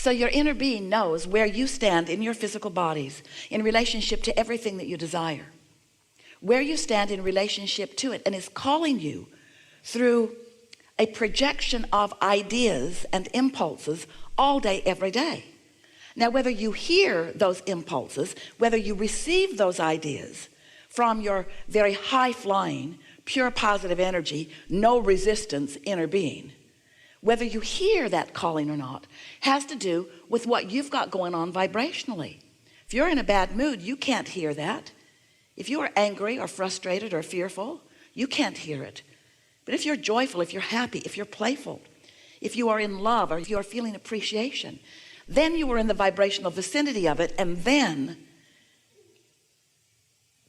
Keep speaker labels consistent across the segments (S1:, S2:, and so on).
S1: So your inner being knows where you stand in your physical bodies in relationship to everything that you desire, where you stand in relationship to it, and is calling you through a projection of ideas and impulses all day, every day. Now, whether you hear those impulses, whether you receive those ideas from your very high-flying, pure positive energy, no resistance inner being, whether you hear that calling or not, has to do with what you've got going on vibrationally. If you're in a bad mood, you can't hear that. If you are angry or frustrated or fearful, you can't hear it. But if you're joyful, if you're happy, if you're playful, if you are in love, or if you are feeling appreciation, then you are in the vibrational vicinity of it, and then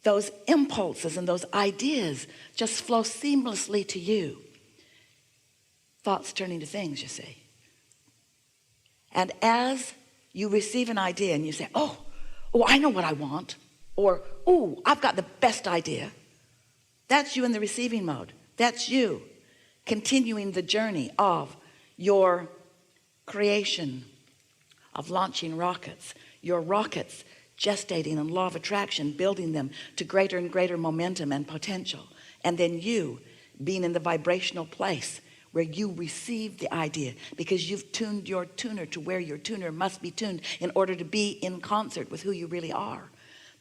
S1: those impulses and those ideas just flow seamlessly to you. Thoughts turning to things, you see. And as you receive an idea and you say, oh, I know what I want, or, oh, I've got the best idea. That's you in the receiving mode. That's you continuing the journey of your creation, of launching rockets, your rockets gestating in law of attraction, building them to greater and greater momentum and potential. And then you being in the vibrational place where you receive the idea, because you've tuned your tuner to where your tuner must be tuned in order to be in concert with who you really are.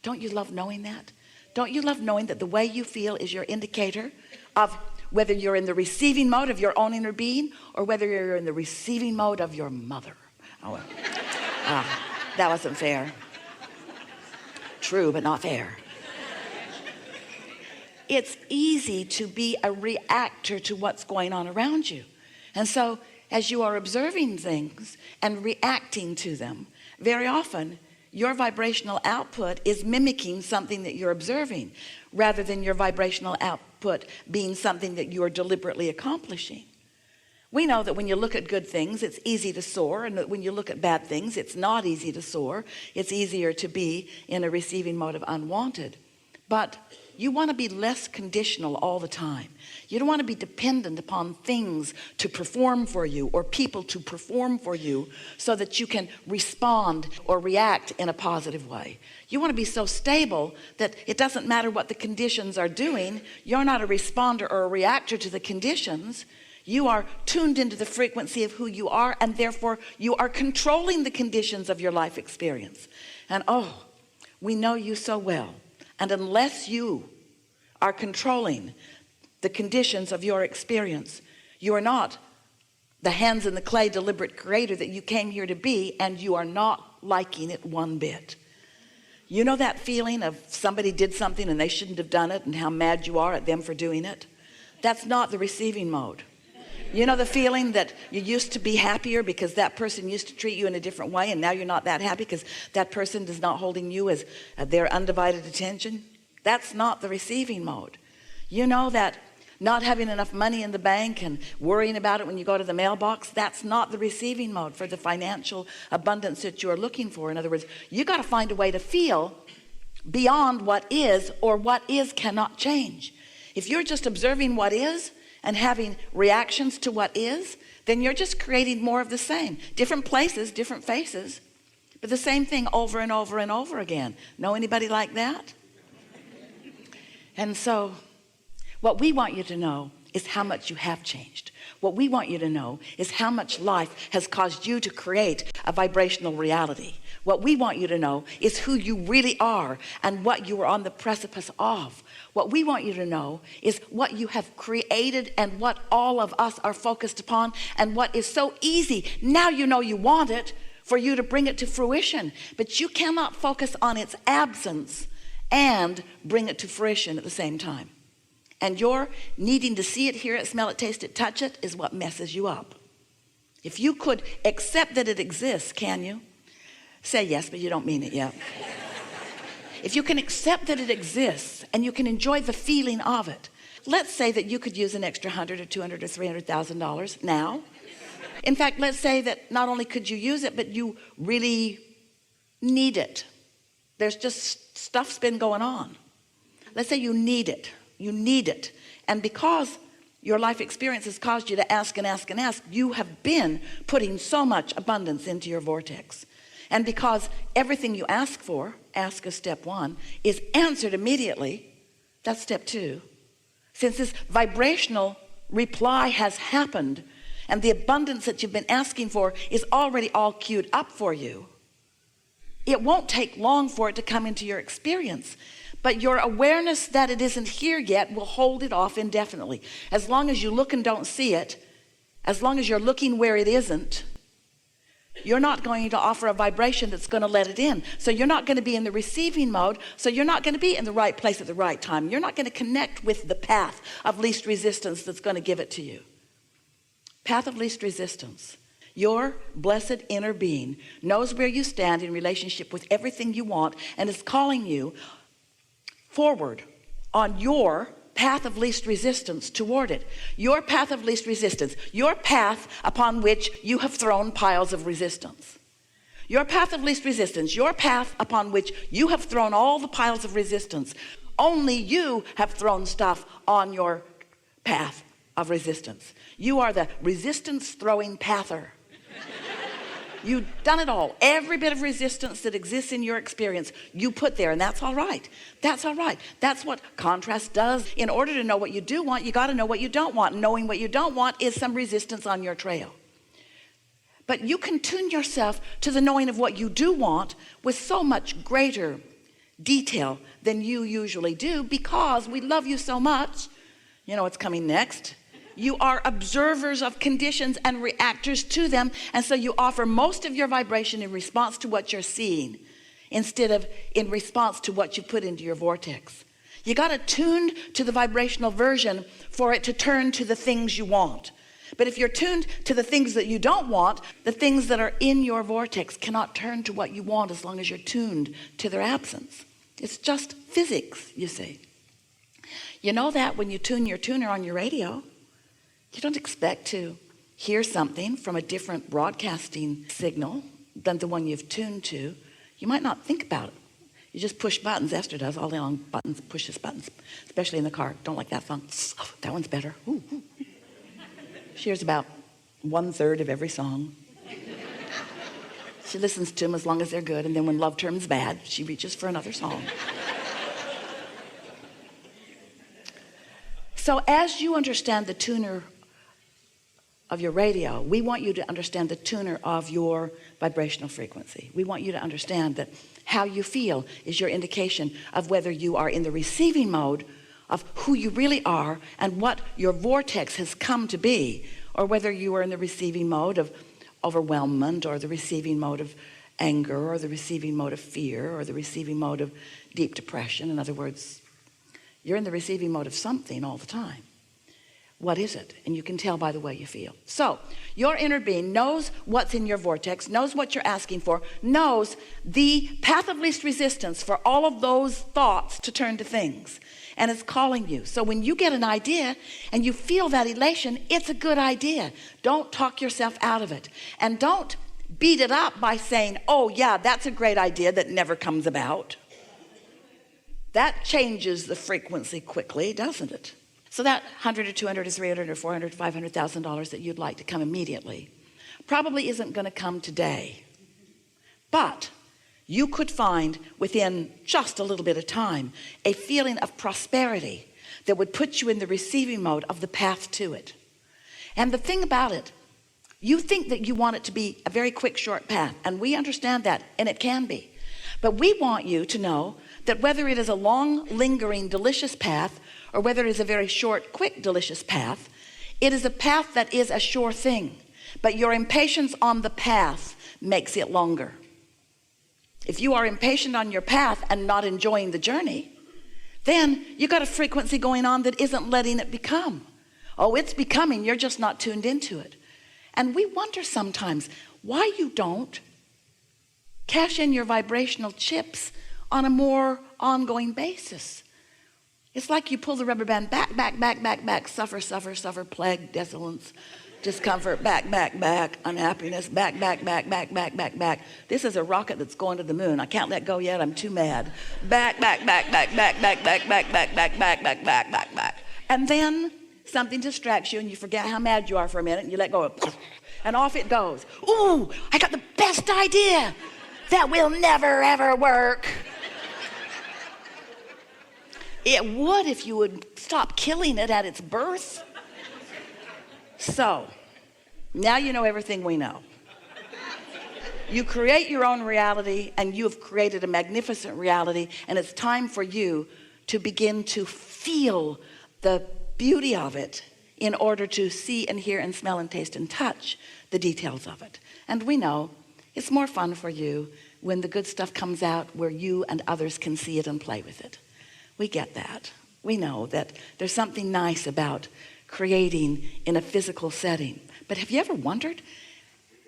S1: Don't you love knowing that? Don't you love knowing that the way you feel is your indicator of whether you're in the receiving mode of your own inner being, or whether you're in the receiving mode of your mother? Oh, that wasn't fair. True, but not fair. It's easy to be a reactor to what's going on around you. And so as you are observing things and reacting to them, very often your vibrational output is mimicking something that you're observing, rather than your vibrational output being something that you are deliberately accomplishing. We know that when you look at good things, it's easy to soar, and that when you look at bad things, it's not easy to soar. It's easier to be in a receiving mode of unwanted. But you want to be less conditional all the time. You don't want to be dependent upon things to perform for you, or people to perform for you, so that you can respond or react in a positive way. You want to be so stable that it doesn't matter what the conditions are doing. You're not a responder or a reactor to the conditions. You are tuned into the frequency of who you are, and therefore you are controlling the conditions of your life experience. And oh, we know you so well. And unless you are controlling the conditions of your experience, you are not the hands in the clay deliberate creator that you came here to be, and you are not liking it one bit. You know that feeling of somebody did something and they shouldn't have done it, and how mad you are at them for doing it? That's not the receiving mode. You know the feeling that you used to be happier because that person used to treat you in a different way, and now you're not that happy because that person is not holding you as their undivided attention? That's not the receiving mode. You know that not having enough money in the bank and worrying about it when you go to the mailbox, that's not the receiving mode for the financial abundance that you're looking for. In other words, you got to find a way to feel beyond what is, or what is cannot change. If you're just observing what is and having reactions to what is, then you're just creating more of the same. Different places, different faces, but the same thing over and over and over again. Know anybody like that? And so what we want you to know is how much you have changed. What we want you to know is how much life has caused you to create a vibrational reality. What we want you to know is who you really are and what you are on the precipice of. What we want you to know is what you have created and what all of us are focused upon, and what is so easy. Now you know you want it, for you to bring it to fruition, but you cannot focus on its absence and bring it to fruition at the same time. And your needing to see it, hear it, smell it, taste it, touch it is what messes you up. If you could accept that it exists, can you? Say yes, but you don't mean it yet. If you can accept that it exists and you can enjoy the feeling of it, let's say that you could use an extra $100 or $200 or $300,000 now. In fact, let's say that not only could you use it, but you really need it. There's just stuff's been going on. Let's say you need it. You need it. And because Your life experience has caused you to ask and ask and ask. You have been putting so much abundance into your vortex. And because everything you ask for, ask as step 1, is answered immediately, that's step 2. Since this vibrational reply has happened and the abundance that you've been asking for is already all queued up for you, it won't take long for it to come into your experience. But your awareness that it isn't here yet will hold it off indefinitely. As long as you look and don't see it, as long as you're looking where it isn't, you're not going to offer a vibration that's going to let it in. So you're not going to be in the receiving mode. So you're not going to be in the right place at the right time. You're not going to connect with the path of least resistance that's going to give it to you. Path of least resistance. Your blessed inner being knows where you stand in relationship with everything you want and is calling you forward on your path of least resistance toward it. Your path of least resistance. Your path upon which you have thrown piles of resistance. Your path of least resistance. Your path upon which you have thrown all the piles of resistance. Only you have thrown stuff on your path of resistance. You are the resistance throwing pather. You've done it all. Every bit of resistance that exists in your experience, you put there, and that's all right. That's all right. That's what contrast does. In order to know what you do want, you got to know what you don't want. Knowing what you don't want is some resistance on your trail. But you can tune yourself to the knowing of what you do want with so much greater detail than you usually do, because we love you so much. You know what's coming next? You are observers of conditions and reactors to them, and so you offer most of your vibration in response to what you're seeing instead of in response to what you put into your vortex. You got to tune to the vibrational version for it to turn to the things you want. But if you're tuned to the things that you don't want, the things that are in your vortex cannot turn to what you want as long as you're tuned to their absence. It's just physics, you see. You know that when you tune your tuner on your radio, you don't expect to hear something from a different broadcasting signal than the one you've tuned to. You might not think about it. You just push buttons. Esther does all day long. Buttons, pushes buttons, especially in the car. Don't like that song. Oh, that one's better. Ooh, ooh. She hears about 1/3 of every song. She listens to them as long as they're good, and then when love turns bad, she reaches for another song. So as you understand the tuner of your radio, we want you to understand the tuner of your vibrational frequency. We want you to understand that how you feel is your indication of whether you are in the receiving mode of who you really are and what your vortex has come to be, or whether you are in the receiving mode of overwhelmment, or the receiving mode of anger, or the receiving mode of fear, or the receiving mode of deep depression. In other words, you're in the receiving mode of something all the time. What is it? And you can tell by the way you feel. So your inner being knows what's in your vortex, knows what you're asking for, knows the path of least resistance for all of those thoughts to turn to things, and it's calling you. So when you get an idea and you feel that elation, it's a good idea. Don't talk yourself out of it, and don't beat it up by saying, oh yeah, that's a great idea that never comes about. That changes the frequency quickly, doesn't it? So that $100 or $200 or $300 or $400, $500,000 that you'd like to come immediately probably isn't going to come today. But you could find within just a little bit of time a feeling of prosperity that would put you in the receiving mode of the path to it. And the thing about it, you think that you want it to be a very quick, short path, and we understand that, and it can be. But we want you to know that whether it is a long, lingering, delicious path, or whether it is a very short, quick, delicious path, it is a path that is a sure thing. But your impatience on the path makes it longer. If you are impatient on your path and not enjoying the journey, then you got a frequency going on that isn't letting it become. Oh, it's becoming, you're just not tuned into it. And we wonder sometimes why you don't cash in your vibrational chips on a more ongoing basis. It's like you pull the rubber band back, suffer, plague, desolence, discomfort, back, unhappiness, back. This is a rocket that's going to the moon. I can't let go yet, I'm too mad. Back. And then something distracts you and you forget how mad you are for a minute and you let go of, and off it goes. Ooh, I got the best idea that will never ever work. It would if you would stop killing it at its birth. So now you know everything we know. You create your own reality, and you have created a magnificent reality, and it's time for you to begin to feel the beauty of it in order to see and hear and smell and taste and touch the details of it. And we know it's more fun for you when the good stuff comes out where you and others can see it and play with it. We get that. We know that there's something nice about creating in a physical setting. But have you ever wondered,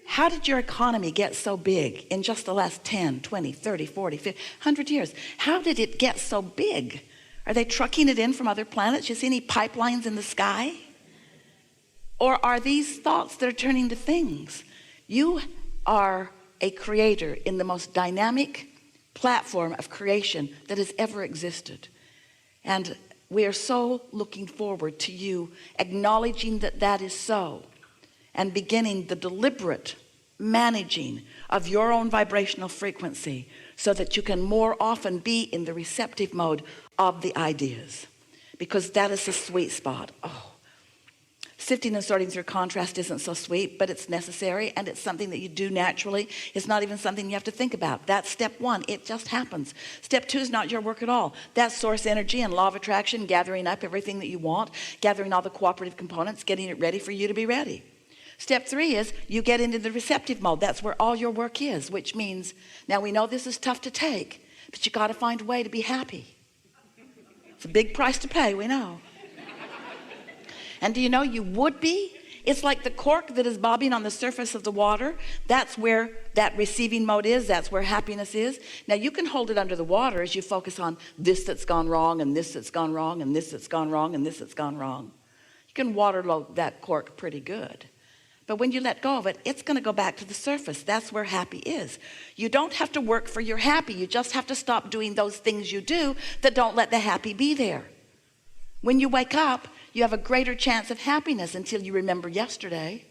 S1: how did your economy get so big in just the last 10, 20, 30, 40, 50, 100 years? How did it get so big? Are they trucking it in from other planets? You see any pipelines in the sky? Or are these thoughts that are turning to things? You are a creator in the most dynamic platform of creation that has ever existed. And we are so looking forward to you acknowledging that that is so, and beginning the deliberate managing of your own vibrational frequency so that you can more often be in the receptive mode of the ideas, because that is the sweet spot. Oh, sifting and sorting through contrast isn't so sweet, but it's necessary, and it's something that you do naturally. It's not even something you have to think about. That's step one. It just happens. Step two is not your work at all. That's source energy and law of attraction, gathering up everything that you want, gathering all the cooperative components, getting it ready for you to be ready. Step three is you get into the receptive mode. That's where all your work is, which means, now we know this is tough to take, but you got to find a way to be happy. It's a big price to pay, we know. And do you know you would be? It's like the cork that is bobbing on the surface of the water. That's where that receiving mode is. That's where happiness is. Now you can hold it under the water as you focus on this that's gone wrong, and this that's gone wrong, and this that's gone wrong, and this that's gone wrong. You can waterload that cork pretty good. But when you let go of it, it's going to go back to the surface. That's where happy is. You don't have to work for your happy. You just have to stop doing those things you do that don't let the happy be there. When you wake up, you have a greater chance of happiness until you remember yesterday.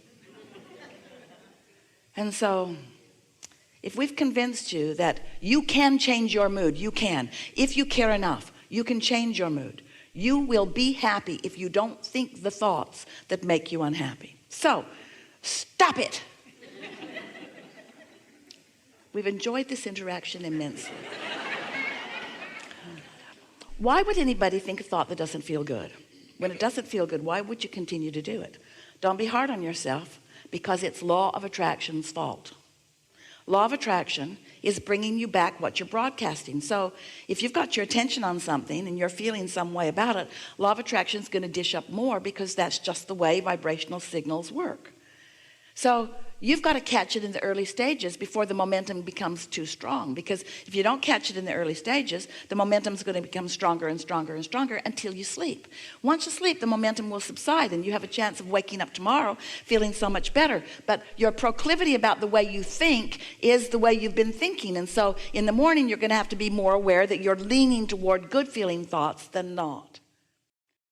S1: And so, if we've convinced you that you can change your mood, you can. If you care enough, you can change your mood. You will be happy if you don't think the thoughts that make you unhappy. So, stop it. We've enjoyed this interaction immensely. Why would anybody think a thought that doesn't feel good? When it doesn't feel good, why would you continue to do it? Don't be hard on yourself, because it's law of attraction's fault. Law of attraction is bringing you back what you're broadcasting. So if you've got your attention on something and you're feeling some way about it, law of attraction is going to dish up more, because that's just the way vibrational signals work. So you've got to catch it in the early stages before the momentum becomes too strong, because if you don't catch it in the early stages, the momentum is going to become stronger and stronger and stronger until you sleep. Once you sleep, the momentum will subside and you have a chance of waking up tomorrow feeling so much better. But your proclivity about the way you think is the way you've been thinking. And so in the morning, you're going to have to be more aware that you're leaning toward good feeling thoughts than not.